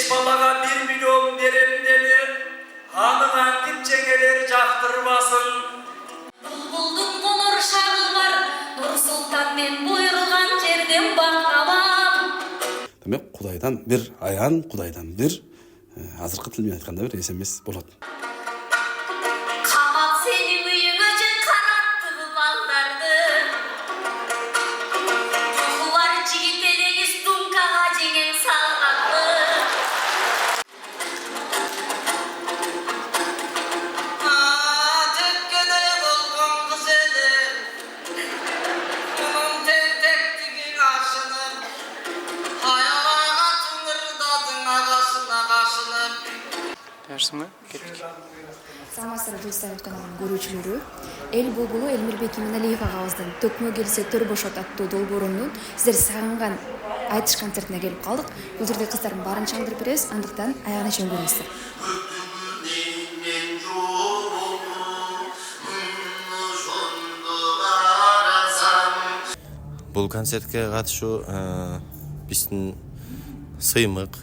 5 balaga 1 milyon verin dedi. Hanıman dipçegeleri jaktırmasın. Bulbuldun konur şağı var, Nur Sultan men buyurgan жерден бактабам. Demek Kudaydan bir ayan, Kudaydan bir azırkı tilmen aytkanda bir SMS bolot. Kamal senin uyuң üçün kanatты baldardı. Ruhlar jigitelegiz dunkaga jengen salганды. Yaşsın mı? Kettik. Саламатсыздар достор, каналдын көрүүчүлөрү. Эл булбулу Элмирбек Иманалиев агабыздын Төкмө келсе төр бошот аттуу долбоорунун сиздер сагынган айтыш концертине келип калдык. Бул жерде кыздардын баарын чаңдырып беребиз, андыктан аягына чейин көрүңүздөр. Бул концертке катышуу биздин сыймык,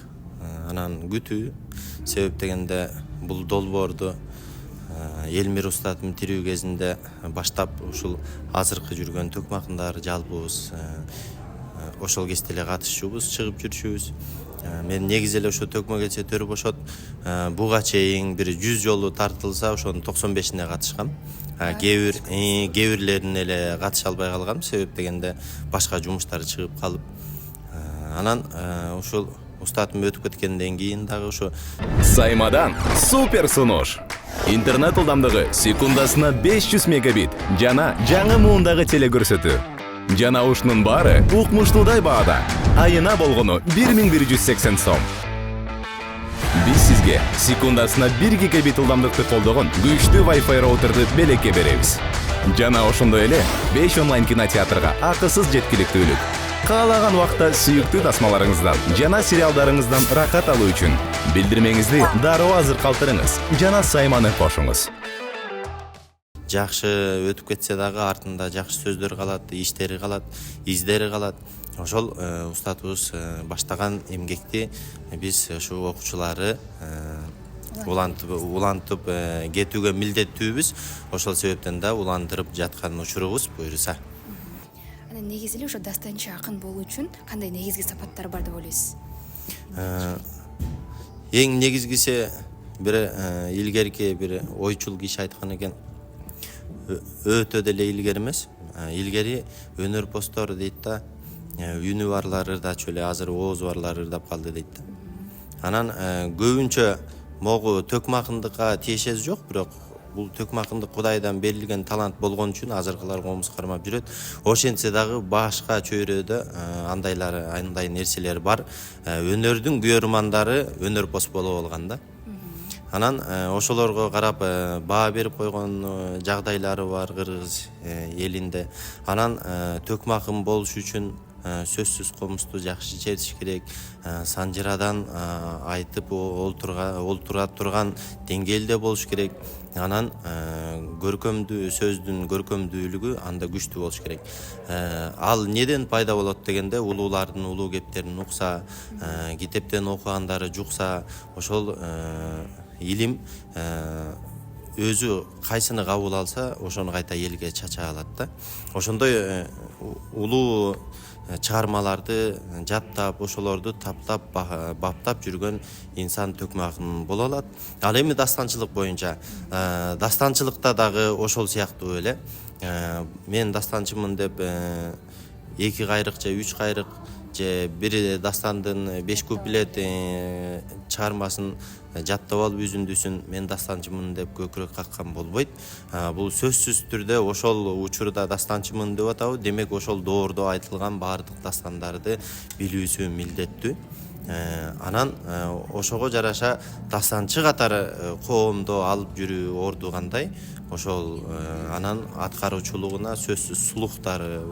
анан күтүү. Себеп дегенде бул долбоорду Элмир устатым тирүү кезинде баштап ушул азыркы жүргөн төкмакындар жалпыбыз ошол кезде эле катышчубуз, чыгып жүрчүбүз. Мен негизи эле ошо Төкмө келсе төр бошот буга чейин бир 100 жолу тартылса ошонун 95-ине катышкам. Кээ бирлерине эле катыша албай калгам, себеп дегенде башка жумуштар чыгып калып. Анан ушул устатым өтүп кеткенден кийин дагы ошо Саймадан супер сунуш. Интернет ылдамдыгы секундасына 500 мегабит жана жаңы муундагы телекөрсөтүү. Жана ушунун баары укмуштуудай баада. Айына болгону 1180 сом. Биз сизге секундасына 1 гигабит ылдамдыкты колдогон күчтүү Wi-Fi роутерди белекке беребиз. Жана ошондой эле 5 онлайн кинотеатрга акысыз жеткиликтүүлүк. Каалаган убакта сүйүктүү тасмаларыңыздан жана сериалдарыңыздан рахат алуу үчүн билдирмеңизди дароо азыр калтырыңыз жана сайманы кошуңуз. Жакшы өтүп кетсе дагы артында жакшы сөздөр калат, иштери калат, издери калат. Ошол устатыбыз баштаган эмгекти биз ушу окуучулары улантып кетүүгө милдеттүүбүз. Ошол себептен да уландырып жаткан учурубуз буюрса. Негизи эле ошо дастанчы акын болуу үчүн кандай негизги сапаттар бар деп ойлойсуз? Эң негизгиси бир илгерки бир ойчул киши айткан экен. Өтө деле илгери эмес. Илгери өнөр постор дейт да, үнү барлары ырдачу эле, азыр ооз барлары ырдап калды дейт да. Анан көбүнчө могу төкмакындыкка тиешеси жок, бирок бул төкмакындык Кудайдан берилген талант болгон үчүн азыркылар комуз кармап жүрөт. Ошентсе дагы башка чөйрөдө андай нерселер бар. Өнөрдүн күйөрмандары өнөр пост болуп алган да. Анан ошолорго карап баа берип койгон жагдайлары бар Кыргыз элинде. Анан төкмакын болуш үчүн сөзсүз комузду жакшы чертиш керек. Санжырадан айтып олтура турган деңгээлде болуш керек. Анан көркөмдүү сөздүн көркөмдүүлүгү анда күчтүү болуш керек. Ал неден пайда болот дегенде, улуулардын улуу кептерин укса, китептен окугандары жукса, ошол илим өзү кайсыны кабыл алса, ошону кайта элге чача алат да. Ошондой улуу чыгармаларды жаттап, ошолорду таптап, баптап жүргөн инсан төкмакын боло алат. Ал эми дастанчылык боюнча, дастанчылыкта дагы ошол сыяктуу эле. Мен дастанчымын деп 2 кайрык же 3 кайрык же бир дастандын 5 куплет чыгармасын жаттап алып үзүндүсүн мен дастанчымын деп көкүрөк каккан болбойт. Бул сөзсүз түрдө ошол учурда дастанчымын деп атабы, демек ошол доордо айтылган баардык дастандарды билүүсү милдеттүү. Анан ошого жараша дастанчы катары коомдо алып жүрүү орду кандай, ошол анан аткаруучулугуна сөзсүз сулуктары,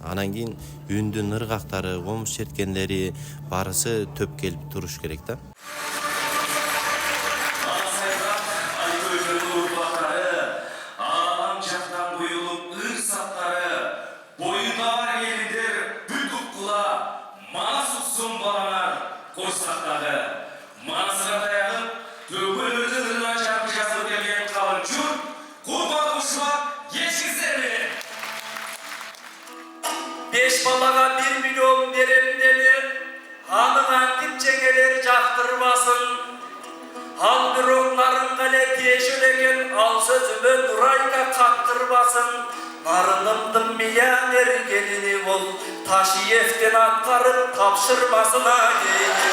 анан кийин үндүн ыргактары, комуз черткендери барысы төп келип туруш керек да. Mana suksun balalar, koysaklar. мансыға таянып, төгілердің жарқы жазып келген қалың жұрт, құрбанушылар ешкіздері. 5 балаға 1 миллион берем деді, аныңан тіпчеңелер жақтырмасын. Ал бір оңларын қале тешіл екен, ал сөзімі Нұрайға қақтырбасын. Нарынымдың миллионер келіні ол, Ташиевтен атқарып тапшырмасына кейді.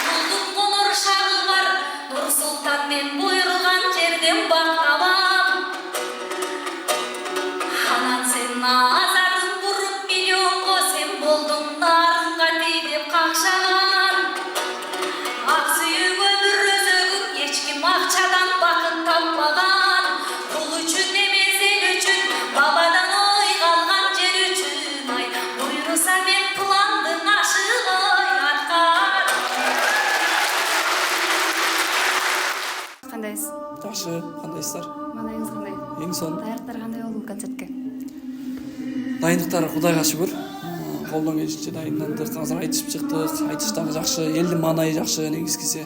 Құлдың қоңыр шағы бар, Нұр Сұлтанмен бұйырған жерден бақтабам. Анан сен назардың бұрып миллионға, сен болдың нарынға дейдеп қақшаған. Ақсүйек өмір өзігін ешкім ақшадан бақыт таппаған. Бұл үшін емес ел үшін, бабадан ой қалған жер үшін. Ай, бұйырса мен пландың ашық ой атқан. Қандайсыз? Жақсы, қандайсыздар? Маңайыңыз қандай? Ең соң Даяқтар қандай болды бұл концертке? дайындықтар Құдайға шүкір. Қолдан келгенше дайындандық. Қазір айтышып шықтық. Айтыштағы жақсы, елдің маңайы жақсы негізгісі.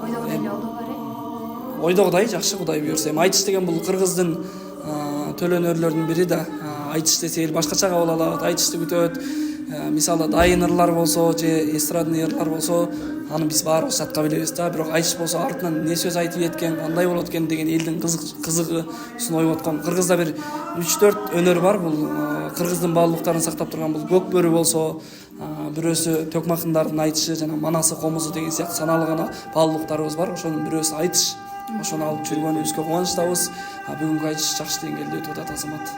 Ойдағыдай эле олдо бар Ойдағыдай жақсы Құдай бұйырса. Айтыш деген бұл Қырғыздың төл өнерлерінің бірі да. Айтыш десе ел башкача кабыл алат, айтышты күтөт. Мисалы дайын ырлар болсо, же эстрадный ырлар болсо, аны биз баарыбыз жатка билебиз да. Бирок айтыш болсо артынан эмне сөз айтып кеткен, кандай болот экен деген элдин кызыгысын ойып аткан. Кыргызда бир 3-4 өнөр бар. Бул Кыргыздын баалуулуктарын сактап турган бул көк бөрү болсо, бирөөсү Төкмакындардын айтышы жана Манасы комузу деген сыяктуу саналуу гана баалуулуктарыбыз бар. Ошонун бирөөсү айтыш. Ошону алып жүргөнүбүзгө кубанычтабыз. Бүгүнкү айтыш жакшы деңгээлде өтүп атат Азамат.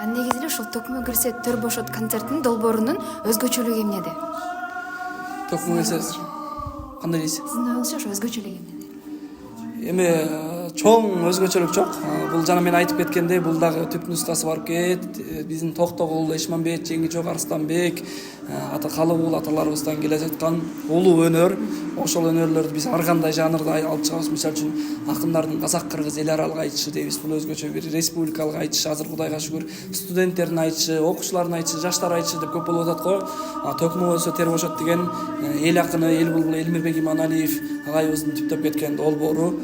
Негизи эле ушул Төкмө кирсе төр бошот концертинин долбоорунун өзгөчөлүгү эмнеде? Төкмө кирсе кандай дейсиз? Сиздин оюңузча ошо өзгөчөлүгү эмнеде? Эми чоң өзгөчөлүк жок. Бул жана мен айтып кеткендей, бул дагы түп нускасы барып кет. Биздин Токтогул, Эшманбет, Жеңичок, Арыстанбек, ата калыбул аталарыбыздан келе жаткан улуу өнөр. Ошол өнөрлөрдү биз ар кандай жанрда алып чыгабыз. Мисалы үчүн акындардын казак-кыргыз эл аралык айтышы дейбиз. Бул өзгөчө бир республикалык айтыш. Азыр Кудайга шүгүр студенттердин айтышы, окуучулардын айтышы, жаштар айтышы деп көп болуп атат го. Төкмө болсо тер бошот деген эл акыны, эл булбул Элмирбек Иманалиев агайыбыздын түптөп кеткен долбоору.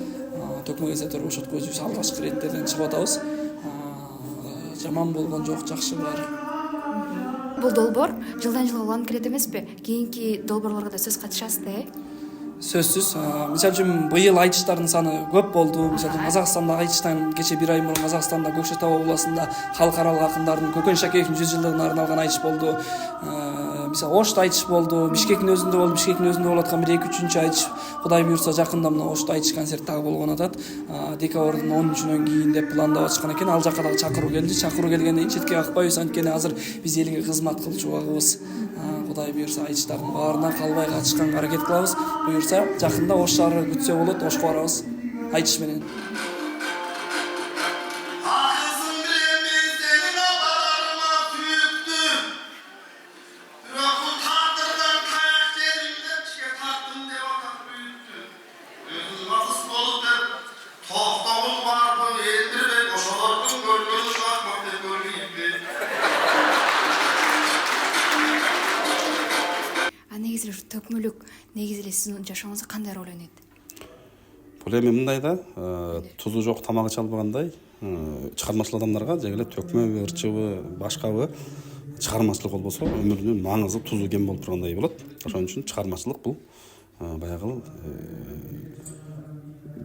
Төкмө кирсе төр бошотко өзүбүз алгачкы иреттерден чыгып атабыз. Жаман болгон жок, жакшы бар. Бул долбоор жылдан жылга уланып келет эмеспи? Кийинки долбоорлорго да сөз катышасыз да, Сөзсүз. Мисалы үчүн быйыл айтыштардын саны көп болду. Мисалы үчүн Казакстанда айтыштан кече бир ай мурун Казакстанда Көкшетау областында халыкаралык акындардын Көкөн Шакеевдин 100 жылдыгына арналган айтыш болду. Мисалы Ошто айтыш болду. Бишкектин өзүндө болду. Бишкектин өзүндө болуп аткан бир 2-3 айтыш Кудай буйрса жакында мына Ошто айтыш концерт дагы болгон атат. Декабрдын 13-үнөн кийин деп пландап атышкан экен. Ал жакка дагы чакыруу келди. Чакыруу келгенден кийин четке какпайбыз. Анткени азыр биз элге кызмат кылчу убагыбыз. Кудай буйрса айтыштардын баарына калбай катышканга аракет кылабыз. Буйрса жакында Ош шаары күтсө болот, Ошко барабыз. Айтыш менен. Негизи эле төкмөлүк негизи эле сиздин жашооңузда кандай роль ойнойт? Бул эми мындай да, тузу жок тамагы чалбагандай, чыгармачыл адамдарга же эле төкмөбү, ырчыбы, башкабы чыгармачылык болбосо өмүрүнүн маңызы тузу кем болуп тургандай болот. Ошон үчүн чыгармачылык бул баягы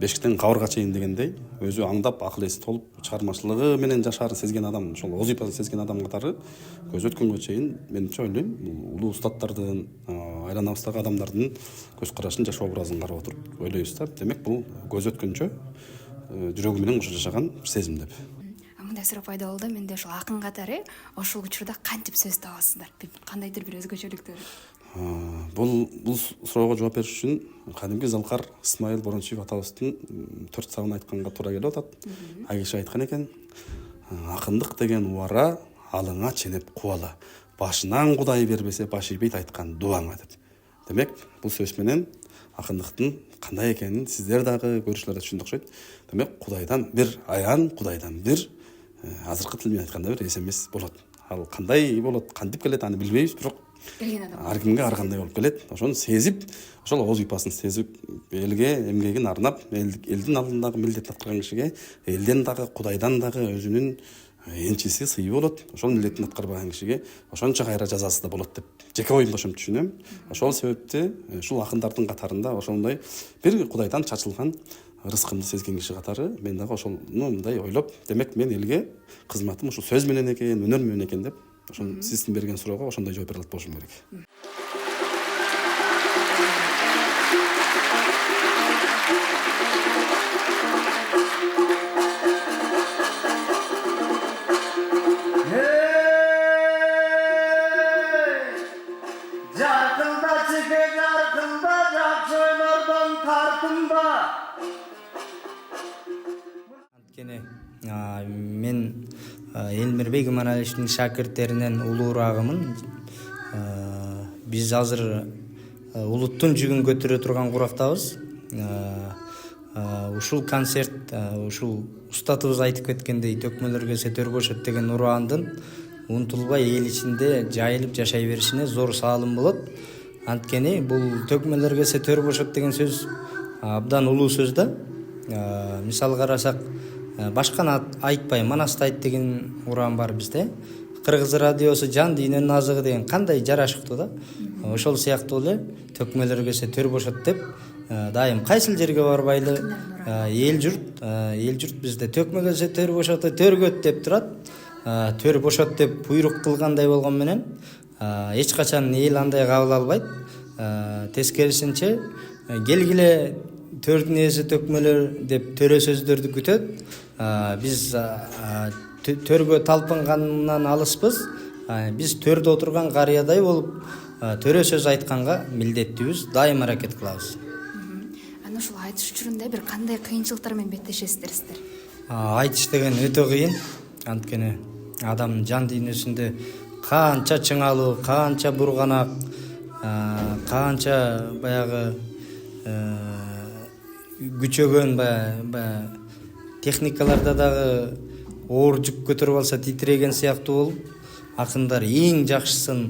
бешиктен кабырга чейин дегендей, өзү аңдап, акыл эси толуп, чыгармачылыгы менен жашаарын сезген адам, ошол вазифасын сезген адам катары көз өткөнгө чейин менимче ойлойм, бул улуу устаттардын, айланабыздагы адамдардын көз карашын, жашоо образын карап отуруп ойлойбуз да. Демек, бул көз өткөнчө жүрөгү менен кошо жашаган бир сезим деп. Мындай суроо пайда болду. Менде ошол акын катары ошол учурда кантип сөз табасыздар? Кандайдыр бир өзгөчөлүктөр? Бул суроого жооп бериш үчүн кадимки Залкар Исмайыл Борончиев атабыздын 4 сабын айтканга туура келип атат. Ал киши айткан экен: акындык деген убара алыңа ченеп кубала, башынан Кудай бербесе баш ийбейт айткан дубаңа деп. Демек, бул сөз менен акындыктын кандай экенин сиздер дагы көрүүчүлөр да түшүндү окшойт. Демек, Кудайдан бир аян, Кудайдан бир азыркы тил менен айтканда бир SMS болот. ал кандай болот, кантип келет аны билбейбиз, бирок келген адам ар кимге ар кандай болуп келет. Ошону сезип, ошол ооз ыйпасын сезип, элге эмгегин арнап, элдин алдындагы милдет аткарган кишиге элден дагы, Кудайдан дагы өзүнүн энчиси, сыйы болот. Ошол милдетин аткарбаган кишиге ошончо кайра жазасы да болот деп жеке оюмду ошентип түшүнөм. Ошол себепти ушул акындардын катарында ошондой бир Кудайдан чачылган рызкымды сезген киши катары мен дагы ошону мындай ойлоп, демек мен элге кызматым ушул сөз менен экен, өнөр менен экен деп ошону сиздин берген суроого ошондой жооп бере алат болушум керек. Жарқылда жеке жарқылда жакшы өнөрдөн тартынба. Анткени мен Элмирбек Иманалиевичтин шакирттеринен улуураагымын. Биз азыр улуттун жүгүн көтөрө турган курактабыз. Ушул концерт, ушул устатыбыз айтып кеткендей төкмөлөргө сетөр бошот деген ураандын унутулбай эл ичинде жайылып жашай беришине зор салым болот. Анткени бул төкмөлөргө сетөр бошот деген сөз абдан улуу сөз да. Мисал карасак, башканы айтпай Манасты айт деген ураан бар бизде. Кыргыз радиосу жан дүйнөнүн азыгы деген кандай жарашыктуу да. Ошол сыяктуу эле төкмөлөргө сетөр бошот деп дайым кайсыл жерге барбайлы эл журт бизде төкмөгө сетөр бошоту төргөт деп турат. Төр бошот деп буйрук кылгандай болгон менен эч качан эл андай кабыл албайт. Тескерисинче келгиле төрдүн ээси төкмөлөр деп төрө сөздөрдү күтөт. Биз төргө талпынгандан алыспыз. Биз төрдө отурган карыядай болуп төрө сөз айтканга милдеттүүбүз, дайым аракет кылабыз. Аны ушул айтыш учурунда бир кандай кыйынчылыктар менен беттешесиздер сиздер? Айтыш деген өтө кыйын. Анткени адамдын жан дүйнөсүндө канча чыңалуу, канча бурганак, канча баягы күчөгөн техникаларда дагы оор жүк көтөрүп алса титиреген сыяктуу болуп, акындар эң жакшысын,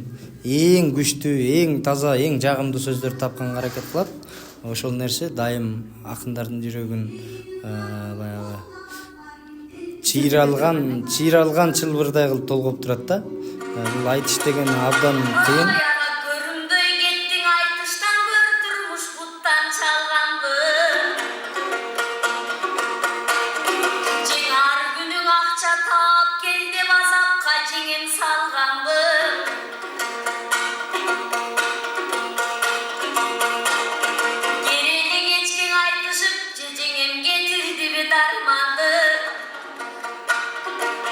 эң күчтүү, эң таза, эң жагымдуу сөздөрдү тапканга аракет кылат. Ошол нерсе дайым акындардын жүрөгүн баягы чыйралган чылбырдай кылып толгоп турат да. Бул айтыш деген абдан кыйын. Көрүнбөй кеттиң айтыштан, көр турмуш буттан чалганбы. Жең ар күнүң акча таап кел деп азапка жеңем салганбы. Керели кечкең айтышып, жеңем кетирди бет арманды.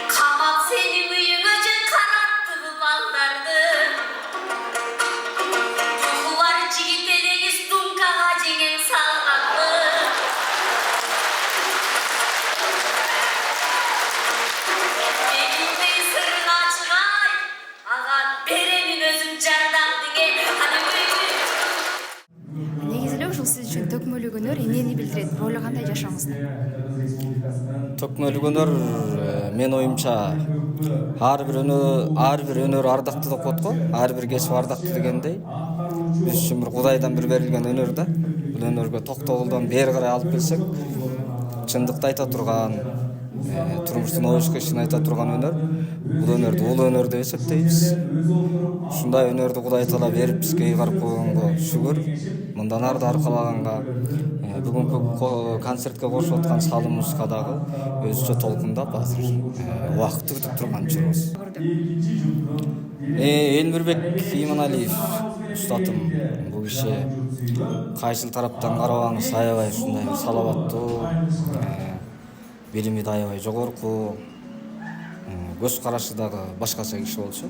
Камап сенин үйүңө же караттыбы балдарды. Руху бар жигит элегиз думкага жеңем салганбы. Элиндей сырың ачыгай, ага беремин өзүм жардамдыге. Негизи эле ушул сиз үчүн төкмөлүк өнөр эмнени билдирет? Ролу кандай жашооңузда? Төкмөлүк өнөр мен оюмча ар бир өнөр ардактуу деп коет го. Ар бир кесип ардактуу дегендей. Биз үчүн бир Кудайдан бир берилген өнөр да. Бул өнөргө токтогулдан бери карай алып келсек, чындыкты айта турган, турмуштун ой чыгышын айта турган өнөр. Бул өнөрдү улуу өнөр деп эсептейбиз. Ушундай өнөрдү Кудай таала берип бизге ыйгарып койгонго шүгүр. Мындан ары да аркалаганга бүгүнкү концертке кошуп аткан салымыбызга дагы өзүнчө толкундап азыр убакытты күтүп турган учурубуз. Элмирбек Иманалиев устатым. Бул киши кайсыл тараптан карабаңыз аябай ушундай бир салаваттуу, билими да аябай жогорку, көз карашы дагы башкача киши болчу.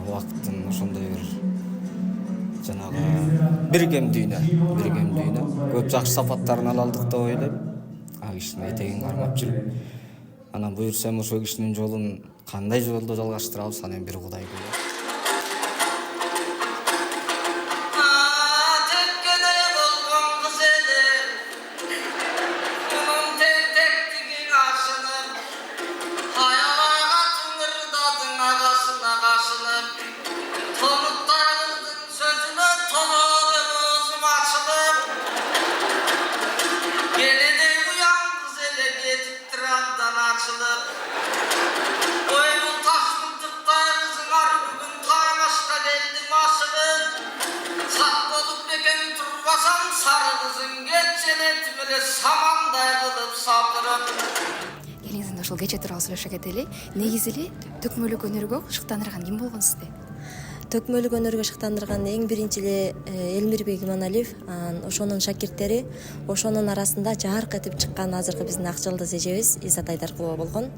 Убакыттын ошондой бир жанагы биргем дүйнө, көп жакшы сапаттарын ала алдык деп ойлойм. Кишинин этегин кармап жүрүп, анан буйрсам ошол кишинин жолун кандай жолдо жалгаштырабыз, анан бир Кудай билет. Карасам сары кызың кетченет биле самандай кылып сапырып. Келиңиз ошол кече тууралуу сүйлөшө кетели. Негизи эле төкмөлүк өнөргө шыктандырган ким болгон сизди? Төкмөлүк өнөргө шыктандырган эң биринчи эле Элмирбек Иманалиев, ошонун шакирттери, ошонун арасында жарык этип чыккан азыркы биздин ак жылдыз эжебиз Изат Айдаркулова болгон.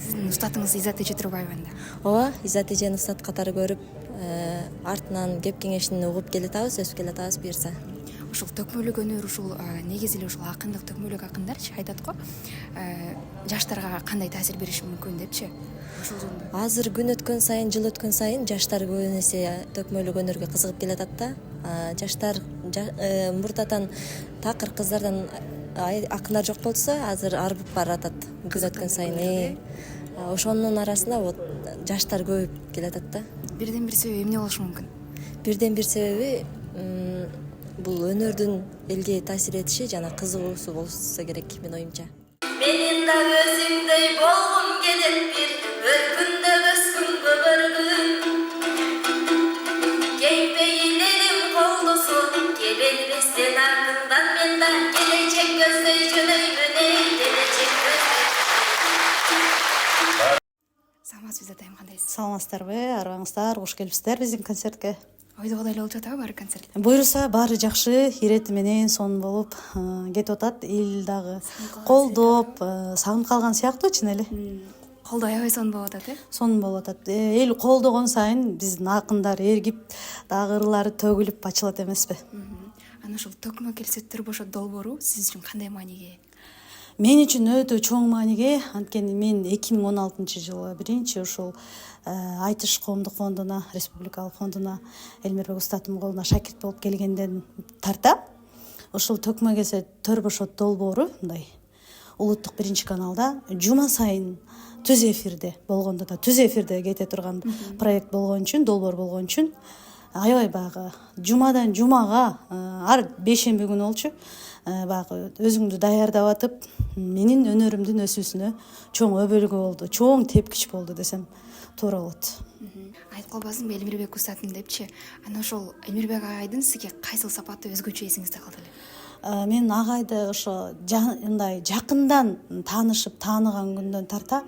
Сиздин устатыңыз Изат эже турбайбы анда? Ооба, Изат эжени устат катары көрүп, артынан кеп кеңешин угуп келатабыз, өсүп келатабыз буюрса. Ушул төкмөлүк өнөр ушул негизи эле ушул акындык төкмөлүк акындарчы айтат го. Жаштарга кандай таасир бериши мүмкүн депчи? Ошол жөнүндө. Азыр күн өткөн сайын, жыл өткөн сайын жаштар көбүн эсе төкмөлүк өнөргө кызыгып келатат да. Жаштар мурдатан такыр кыздардан акындар жок болсо, азыр арбып баратат күн өткөн сайын. Ошонун арасында вот жаштар көбөйүп келатат да. Бирден бир себеби эмне болушу мүмкүн? Бирден бир себеби бул өнөрдүн элге таасир этиши жана кызыгуусу болсо керек менин оюмча. Менин да өзүңдөй болгум келет бир өркүндө өскүнгө бір күн. Кең пейилерим колдосун келбестен артыңдан мен да келечек көздөй жөнөймүн келечек көздөй. Саламатсызбы Изатайым, кандайсыз? Саламатсыздарбы, арыбаңыздар, кош келипсиздер биздин концертке. Ойдогудай эле болуп жатабы баары концерт? Буюрса баары жакшы, ирети менен сонун болуп кетип атат. Эл дагы колдоп, сагынып калган сыяктуу чын эле. Колдоо аябай сонун болуп атат, Сонун болуп атат. Эл колдогон сайын биздин акындар эргип, дагы ырлары төгүлүп ачылат эмеспи? Анан ушул төкмө келсе төр бошот долбоору сиз үчүн кандай мааниге? Мен үчүн өтө чоң мааниге, анткени мен 2016-жылы биринчи ушул Айтыш коомдук фондуна, республикалык фондуна Элмирбек устатымдын колуна шакирт болуп келгенден тарта ушул төкмө келсе төр бошот долбоору мындай улуттук биринчи каналда жума сайын түз эфирде болгондо да түз эфирде кете турган проект болгон үчүн, долбоор болгон үчүн аябай багы жумадан жумага ар бейшемби күнү болчу багы өзүңдү даярдап атып менин өнөрүмдүн өсүүсүнө чоң өбөлгө болду, чоң тепкич болду десем туура болот. Айтып калбасынбы Элмирбек устатым депчи? Анан ошол Элмирбек агайдын сизге кайсыл сапаты өзгөчө эсиңизде калды эле? Мен агайды ошо мындай жакындан таанышып тааныган күндөн тарта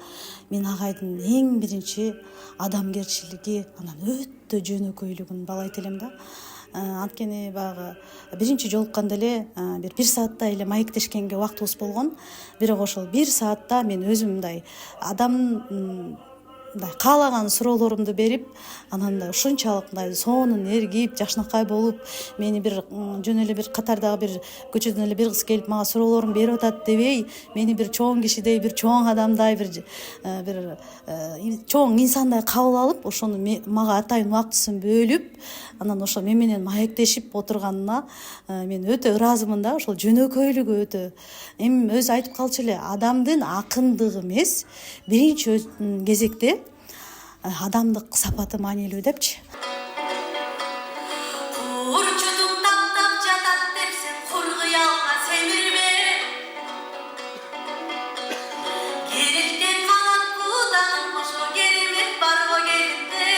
мен агайдын эң биринчи адамгерчилиги, анан өтө жөнөкөйлүгүн баалайт элем да. Анткени багы биринчи жолукканда эле бир сааттай эле маектешкенге убактыбыз болгон. Бирок ошол 1 саатта мен өзүм мындай адам каалаган суроолорумду берип, анан да ушунчалык мындай сонун эргип, жакшынакай болуп, мени бир жөн эле бир катардагы бир көчөдөн эле бир кыз келип мага суроолорун берип атат дебей, мени бир чоң кишидей, бир чоң адамдай, бир чоң инсандай кабыл алып, ошону мага атайын убактысын бөлүп, анан ошо мен менен маектешип отурганына мен өтө ыраазымын да. Ошол жөнөкөйлүгү өтө. Эми өзү айтып калчу эле, адамдын акындыгы эмес, биринчи кезекте адамдык сапаты маанилүү депчи. Урчудум таптап жатат депсем, кур кыялга семирме. Керилген калат будагым, ошо керемет барго келинде.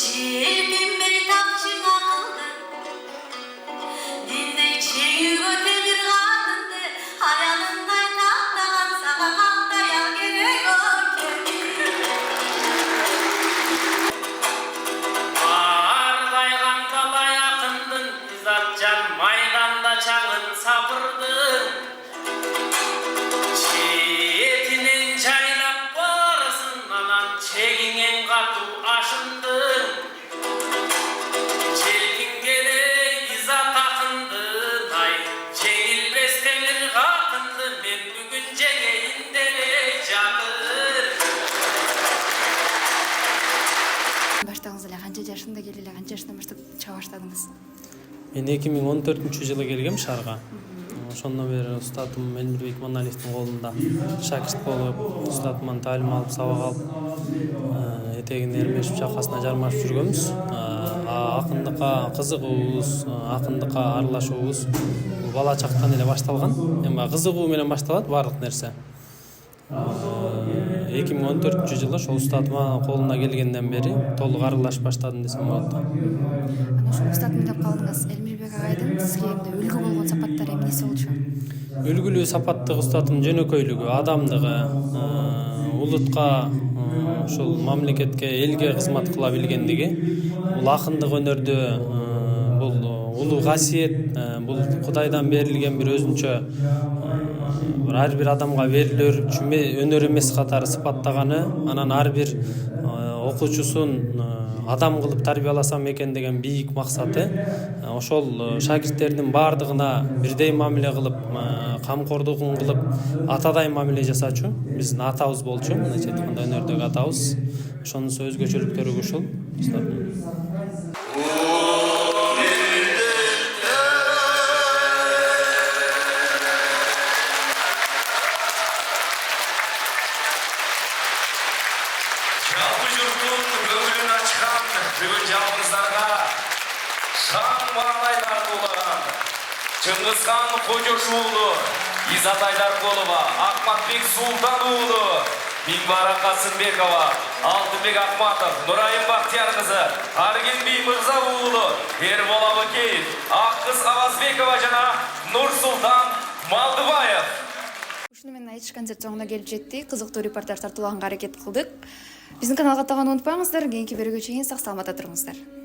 Желпинбей тапчың акылды, диндей чегүүгө темир катынды, аялындай тактаган сага кандай ал керек о кемир. Ардайган талай акындын Изатжан майданда чаңын сапырдың. Четинен жайлап барсын, анан чегиңен катуу ашындың. Желпингелей Изат акындын, ай жеңилбес темир катынды, мен бүгүн жеңейин деле жатыр. Баштагыңыз эле канча жашында келе эле, канча жаштан баштап чыга баштадыңыз? Мен 2014-жылы келгем шаарга. Ошондон бери устатым Элмирбек Иманалиевдин колунда шакирт болуп, устатыман таалим алып, сабак алып, этегине эрмешип, чакасына жармашып жүргөнбүз. Акындыкка кызыгуубуз, акындыкка аралашуубуз бул бала чактан эле башталган. Эми кызыгуу менен башталат баардык нерсе. 2014 жылы ошол устатыма колуна келгенден бери толук аралаш баштадым десем болот. Анан ошол устатым деп калдыңыз. Элмирбек агайдын сизге эмне үлгү болгон сапаттары эмнеси болчу? Үлгүлүү сапаттык устатым жөнөкөйлүгү, адамдыгы, улутка, ушул мамлекетке, элге кызмат кыла билгендиги. Бул акындык өнөрдө бул улуу касиет, бул Кудайдан берилген бир өзүнчө ар бир адамга берилер өнөр эмес катары сыпаттаганы, анан ар бир окуучусун адам кылып тарбияласам экен деген бийик максаты. Ошол шакирттердин баардыгына бирдей мамиле кылып, камкордугун кылып, атадай мамиле жасачу. Биздин атабыз болчу, мындайча айтканда өнөрдөгү атабыз. Ошонун өзгөчөлүктөрү ушул. Жалпы жұрттың көңілін ашқан бүгін жалғыздарға шаң маңайдар толған Чыңғызхан Қожошұлы, Изатай Дарқолова, Ахматбек Султанұлы, Бигбара Қасымбекова, Алтынбек Ахматов, Нұрайым Бақтиярқызы, Аргенбей Мырзаұлы, Ербол Абыкеев, Аққыз Авазбекова жана Нұрсултан Малдыбаев. Ушуну менен айтыш концерт соңуна келип жетти. Кызыктуу репортаж тартуулаганга аракет кылдык. Биздин каналга катталганды унутпаңыздар. Кийинки берүүгө чейин сак саламатта туруңуздар.